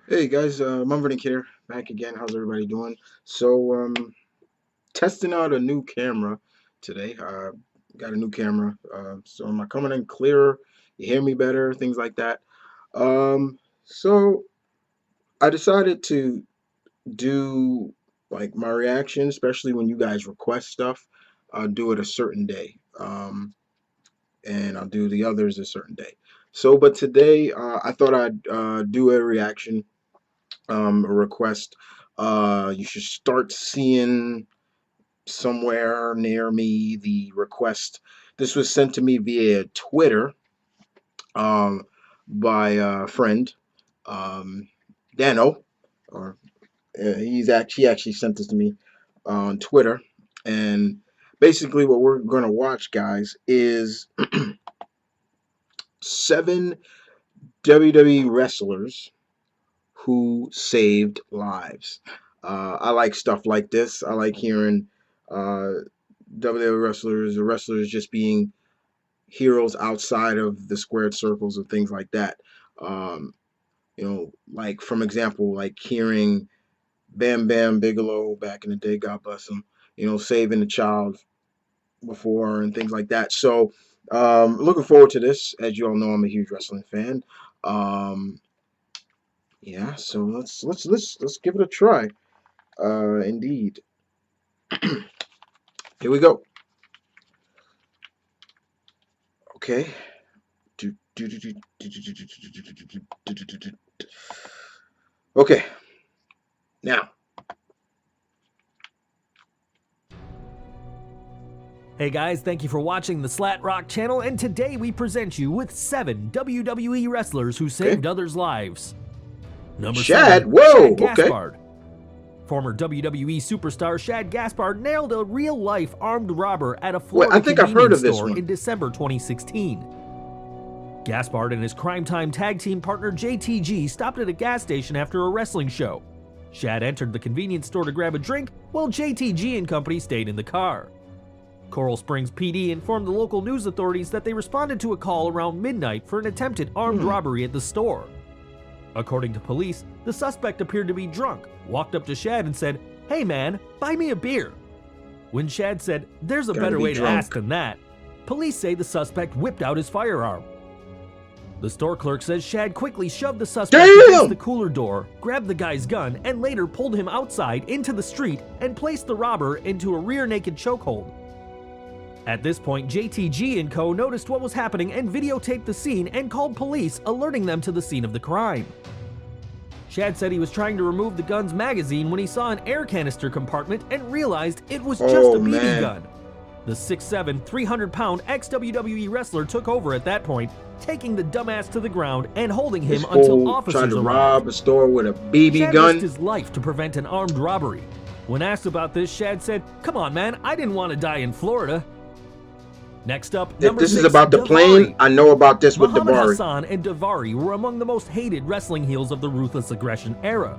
Hey guys, M.V.K here, back again. How's everybody doing? So, testing out a new camera today. Got a new camera. So am I coming in clearer? You hear me better? Things like that. So I decided to do like my reaction, especially when you guys request stuff. I'll do it a certain day, and I'll do the others a certain day. So, but today I thought I'd do a reaction a request. You should start seeing somewhere near me the request. This was sent to me via Twitter um, by a friend, um, Dano, or he actually sent this to me on Twitter, and basically what we're going to watch, guys, is seven WWE wrestlers who saved lives. I like stuff like this. I like hearing WWE wrestlers or wrestlers just being heroes outside of the squared circles and things like that. Um, like from example, like hearing Bam Bigelow back in the day, God bless him, saving a child before and things like that. So, looking forward to this. As you all know, I'm a huge wrestling fan. Um, yeah, so let's give it a try. Indeed. Here we go. Okay. Okay. Now. Hey guys, thank you for watching the Slat Rock channel, and today we present you with 7 WWE wrestlers who saved others' lives. Number Shad. 7, Whoa. Shad Okay. Gaspard. Former WWE superstar Shad Gaspard nailed a real-life armed robber at a Florida I think I've heard convenience of this store one. in December 2016. Gaspard and his crime time tag team partner JTG stopped at a gas station after a wrestling show. Shad entered the convenience store to grab a drink, while JTG and company stayed in the car. Coral Springs PD informed the local news authorities that they responded to a call around midnight for an attempted armed robbery at the store. According to police, the suspect appeared to be drunk, walked up to Shad and said, "Hey man, buy me a beer." When Shad said, "There's a better way to ask than that," police say the suspect whipped out his firearm. The store clerk says Shad quickly shoved the suspect against the cooler door, grabbed the guy's gun, and later pulled him outside into the street and placed the robber into a rear naked chokehold. At this point, JTG and co. noticed what was happening and videotaped the scene and called police, alerting them to the scene of the crime. Shad said he was trying to remove the gun's magazine when he saw an air canister compartment and realized it was just a BB gun. The 6'7", 300-pound ex-WWE wrestler took over at that point, taking the dumbass to the ground and holding him until officers tried to arrived. rob a store with a BB Shad gun. risked his life to prevent an armed robbery. When asked about this, Shad said, "Come on, man, I didn't want to die in Florida." Next up, If number this 6, is about the Davari. plane, I know about this with Muhammad Davari. Hassan and Davari were among the most hated wrestling heels of the Ruthless Aggression era.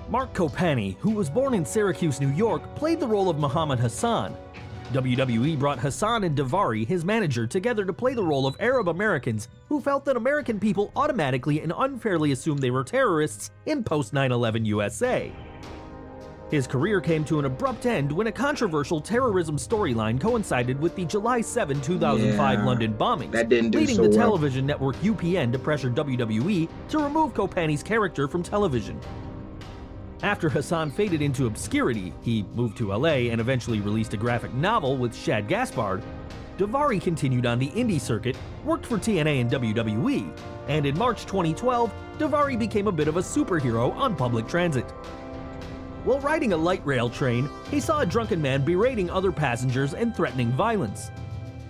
Mark Kopani, who was born in Syracuse, New York, played the role of Muhammad Hassan. WWE brought Hassan and Davari, his manager, together to play the role of Arab Americans who felt that American people automatically and unfairly assumed they were terrorists in post-9/11 USA. His career came to an abrupt end when a controversial terrorism storyline coincided with the July 7, 2005 London bombings, that didn't do leading so the well. television network UPN to pressure WWE to remove Kopani's character from television. After Hassan faded into obscurity, he moved to LA and eventually released a graphic novel with Shad Gaspard. Davari continued on the indie circuit, worked for TNA and WWE, and in March 2012, Davari became a bit of a superhero on public transit. While riding a light rail train, he saw a drunken man berating other passengers and threatening violence.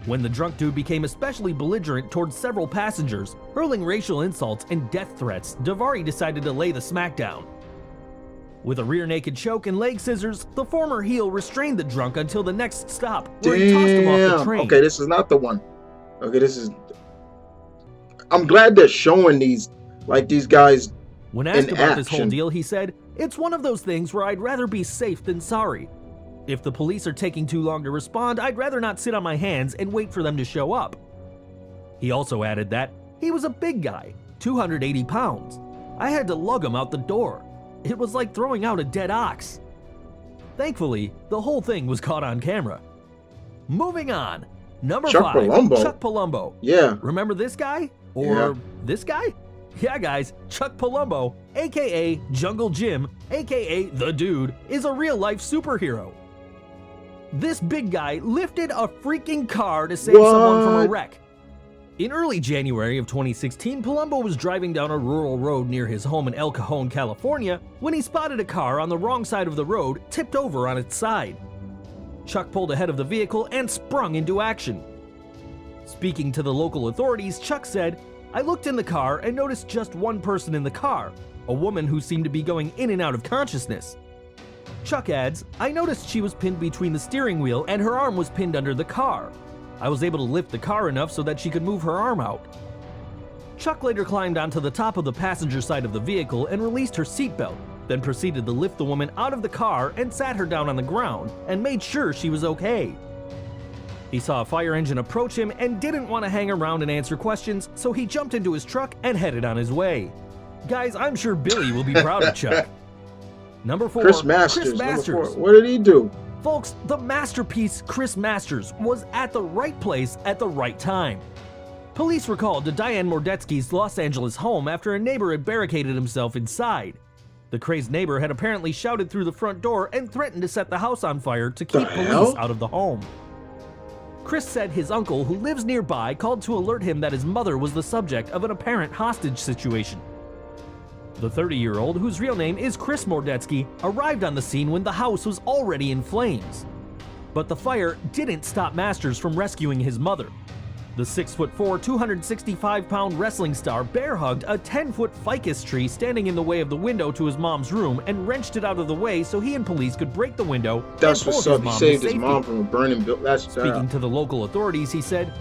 When the drunk dude became especially belligerent towards several passengers, hurling racial insults and death threats, Davari decided to lay the smackdown. With a rear naked choke and leg scissors, the former heel restrained the drunk until the next stop, where he tossed him off the train. Okay, this is not the one. Okay, this is... I'm glad they're showing these guys. When asked in about this whole action. deal, he said, "It's one of those things where I'd rather be safe than sorry. If the police are taking too long to respond, I'd rather not sit on my hands and wait for them to show up." He also added that he was a big guy, 280 pounds. I had to lug him out the door. It was like throwing out a dead ox. Thankfully, the whole thing was caught on camera. Moving on. Number 5, Palumbo. Chuck Palumbo. Yeah. Remember this guy? Or this guy? Yeah, guys, Chuck Palumbo, aka Jungle Jim, aka The Dude, is a real-life superhero. This big guy lifted a freaking car to save someone from a wreck. In early January of 2016, Palumbo was driving down a rural road near his home in El Cajon, California, when he spotted a car on the wrong side of the road, tipped over on its side. Chuck pulled ahead of the vehicle and sprung into action. Speaking to the local authorities, Chuck said, "I looked in the car and noticed just one person in the car, a woman who seemed to be going in and out of consciousness." Chuck adds, "I noticed she was pinned between the steering wheel and her arm was pinned under the car. I was able to lift the car enough so that she could move her arm out." Chuck later climbed onto the top of the passenger side of the vehicle and released her seatbelt, then proceeded to lift the woman out of the car and sat her down on the ground and made sure she was okay. He saw a fire engine approach him and didn't want to hang around and answer questions, so he jumped into his truck and headed on his way. Guys, I'm sure Billy will be proud of Chuck. Number 4, Chris Masters. Masters. Number 4. What did he do? Folks, the masterpiece Chris Masters was at the right place at the right time. Police were called to Diane Mordetsky's Los Angeles home after a neighbor had barricaded himself inside. The crazed neighbor had apparently shouted through the front door and threatened to set the house on fire to keep police out of the home. Chris said his uncle, who lives nearby, called to alert him that his mother was the subject of an apparent hostage situation. The 30-year-old, whose real name is Chris Mordetsky, arrived on the scene when the house was already in flames. But the fire didn't stop Masters from rescuing his mother. The 6'4", 265-pound wrestling star bear-hugged a 10-foot ficus tree standing in the way of the window to his mom's room and wrenched it out of the way so he and police could break the window. That's what's up. He saved his mom from a burning building. Speaking to the local authorities, he said,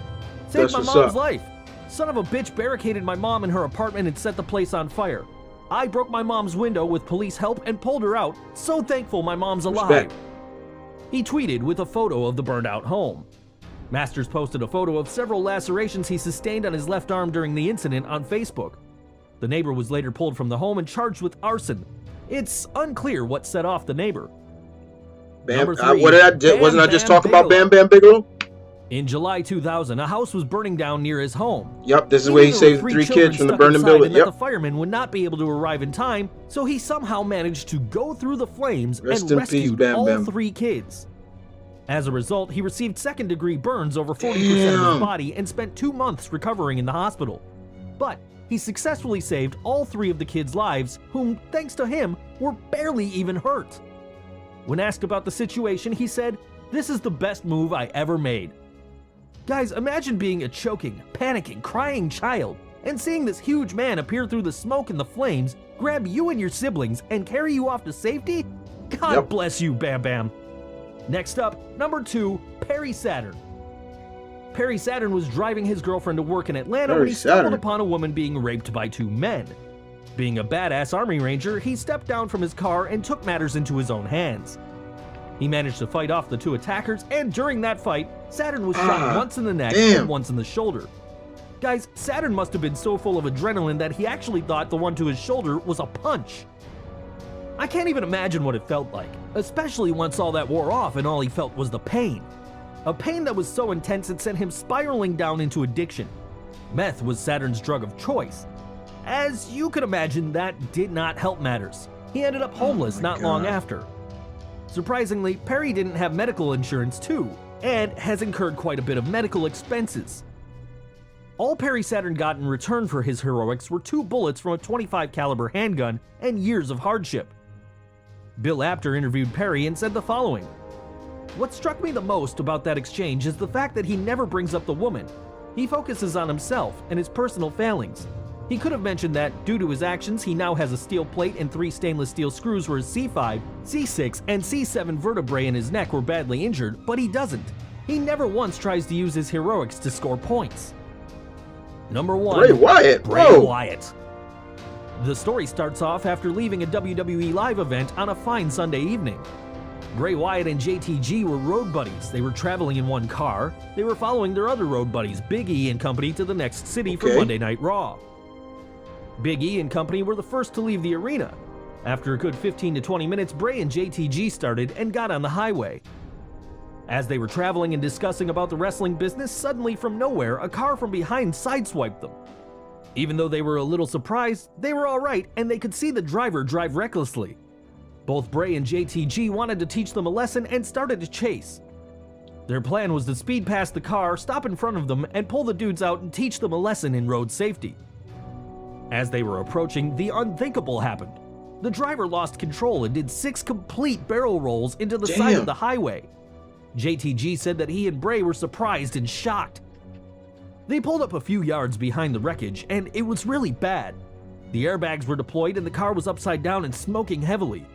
"Saved my mom's life. Son of a bitch barricaded my mom in her apartment and set the place on fire. I broke my mom's window with police help and pulled her out. So thankful my mom's alive." Respect. He tweeted with a photo of the burned out home. Masters posted a photo of several lacerations he sustained on his left arm during the incident on Facebook. The neighbor was later pulled from the home and charged with arson. It's unclear what set off the neighbor. Number 3, what did I do? Wasn't I just talking about Bam Bam Bigelow? In July 2000, a house was burning down near his home. Yep, this is where he saved 3 kids from the burning building. Yep. The firemen would not be able to arrive in time, so he somehow managed to go through the flames and rescued all 3 kids. As a result, he received second-degree burns over 40% of his body and spent 2 months recovering in the hospital. But he successfully saved all 3 of the kids' lives, whom, thanks to him, were barely even hurt. When asked about the situation, he said, "This is the best move I ever made." Guys, imagine being a choking, panicking, crying child and seeing this huge man appear through the smoke and the flames, grab you and your siblings, and carry you off to safety? God bless you, Bam Bam. Next up, number 2, Perry Saturn. Perry Saturn was driving his girlfriend to work in Atlanta when he stumbled upon a woman being raped by 2 men. Being a badass Army Ranger, he stepped down from his car and took matters into his own hands. He managed to fight off the 2 attackers, and during that fight, Saturn was shot once in the neck and once in the shoulder. Guys, Saturn must have been so full of adrenaline that he actually thought the one to his shoulder was a punch. I can't even imagine what it felt like, especially once all that wore off and all he felt was the pain. A pain that was so intense it sent him spiraling down into addiction. Meth was Saturn's drug of choice. As you can imagine, that did not help matters. He ended up homeless not long after. Surprisingly, Perry didn't have medical insurance too, and has incurred quite a bit of medical expenses. All Perry Saturn got in return for his heroics were 2 bullets from a .25 caliber handgun and years of hardship. Bill Apter interviewed Perry and said the following: "What struck me the most about that exchange is the fact that he never brings up the woman. He focuses on himself and his personal failings. He could have mentioned that, due to his actions, he now has a steel plate and 3 stainless steel screws where his C5, C6, and C7 vertebrae in his neck were badly injured, but he doesn't. He never once tries to use his heroics to score points." Number 1. Bray Wyatt. Bray Wyatt. The story starts off after leaving a WWE live event on a fine Sunday evening. Bray Wyatt and JTG were road buddies. They were traveling in one car. They were following their other road buddies, Big E and company, to the next city for Monday Night Raw. Big E and company were the first to leave the arena. After a good 15 to 20 minutes, Bray and JTG started and got on the highway. As they were traveling and discussing about the wrestling business, suddenly from nowhere, a car from behind sideswiped them. Even though they were a little surprised, they were alright and they could see the driver drive recklessly. Both Bray and JTG wanted to teach them a lesson and started to chase. Their plan was to speed past the car, stop in front of them, and pull the dudes out and teach them a lesson in road safety. As they were approaching, the unthinkable happened. The driver lost control and did 6 complete barrel rolls into the side of the highway. JTG said that he and Bray were surprised and shocked. They pulled up a few yards behind the wreckage, and it was really bad. The airbags were deployed and the car was upside down and smoking heavily.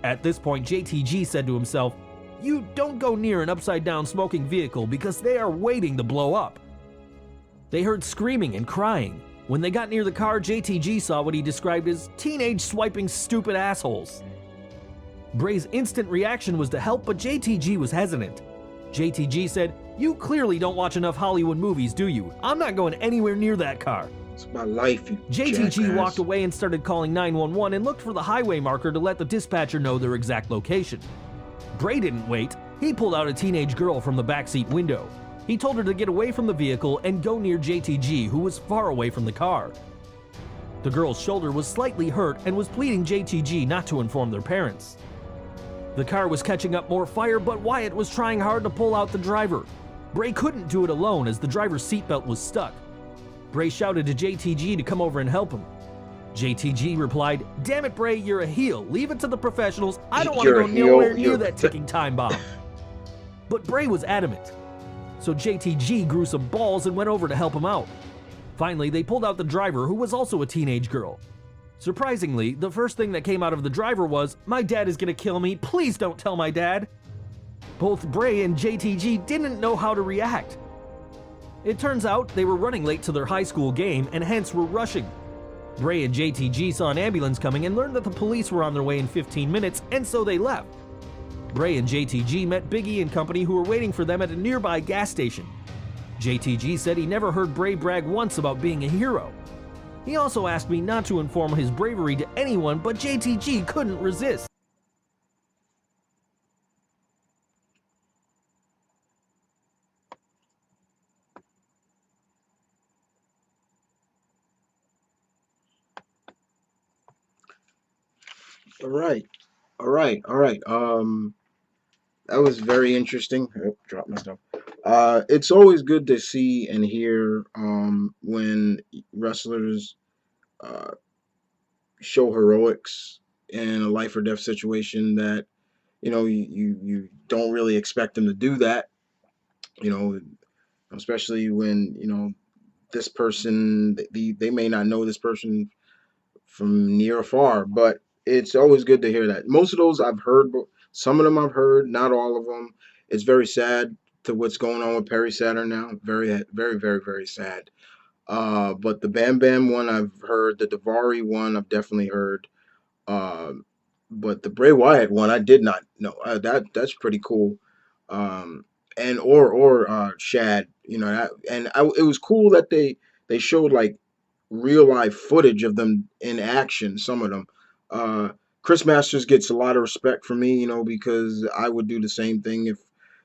At this point, JTG said to himself, "You don't go near an upside down smoking vehicle because they are waiting to blow up." They heard screaming and crying. When they got near the car, JTG saw what he described as teenage swiping stupid assholes. Bray's instant reaction was to help, but JTG was hesitant. JTG said, "You clearly don't watch enough Hollywood movies, do you? I'm not going anywhere near that car." It's my life, you JTG jackass. walked away and started calling 911 and looked for the highway marker to let the dispatcher know their exact location. Bray didn't wait. He pulled out a teenage girl from the backseat window. He told her to get away from the vehicle and go near JTG, who was far away from the car. The girl's shoulder was slightly hurt and was pleading JTG not to inform their parents. The car was catching up more fire, but Wyatt was trying hard to pull out the driver. Bray couldn't do it alone as the driver's seatbelt was stuck. Bray shouted to JTG to come over and help him. JTG replied, "Damn it, Bray, you're a heel. Leave it to the professionals. I don't want to You're go a heel. nowhere near You're- that ticking time bomb." But Bray was adamant. So JTG grew some balls and went over to help him out. Finally, they pulled out the driver, who was also a teenage girl. Surprisingly, the first thing that came out of the driver was, "My dad is gonna kill me. Please don't tell my dad." Both Bray and JTG didn't know how to react. It turns out they were running late to their high school game and hence were rushing. Bray and JTG saw an ambulance coming and learned that the police were on their way in 15 minutes, and so they left. Bray and JTG met Big E and company, who were waiting for them at a nearby gas station. JTG said he never heard Bray brag once about being a hero. He also asked me not to inform his bravery to anyone, but JTG couldn't resist. All right, all right, all right. That was very interesting. Oh, dropped my stuff. It's always good to see and hear when wrestlers uh, show heroics in a life or death situation that you don't really expect them to do that. You know, especially when this person, they may not know this person from near or far, but it's always good to hear that. Most of those I've heard, but some of them I've heard, not all of them. It's very sad to what's going on with Perry Saturn now. Very, very, very, very sad. But the Bam Bam one I've heard, the Davari one I've definitely heard. Um, but the Bray Wyatt one I did not know. That's pretty cool. And or Shad, it was cool that they showed like real life footage of them in action. Some of them. Uh, Chris Masters gets a lot of respect from me, because I would do the same thing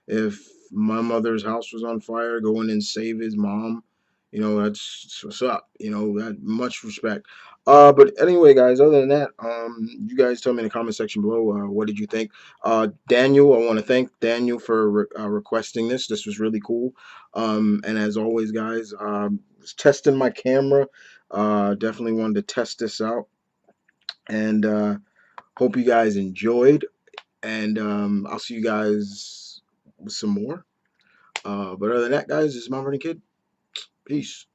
if my mother's house was on fire, go in and save his mom. That's what's up. That much respect. But anyway, guys, other than that, you guys tell me in the comment section below, what did you think? Daniel, I want to thank Daniel for requesting this. This was really cool. And as always, guys, was testing my camera. Definitely wanted to test this out. And hope you guys enjoyed. And I'll see you guys with some more. But other than that, guys, this is Mom Running Kid. Peace.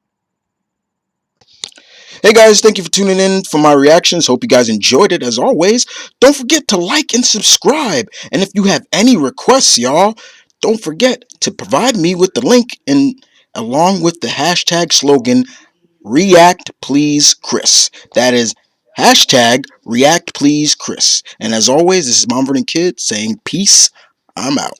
Hey guys, thank you for tuning in for my reactions. Hope you guys enjoyed it. As always, don't forget to like and subscribe. And if you have any requests, y'all, don't forget to provide me with the link and along with the hashtag slogan React Please Chris. That is hashtag React Please Chris. And as always, this is Mom Vernon Kid saying peace. I'm out.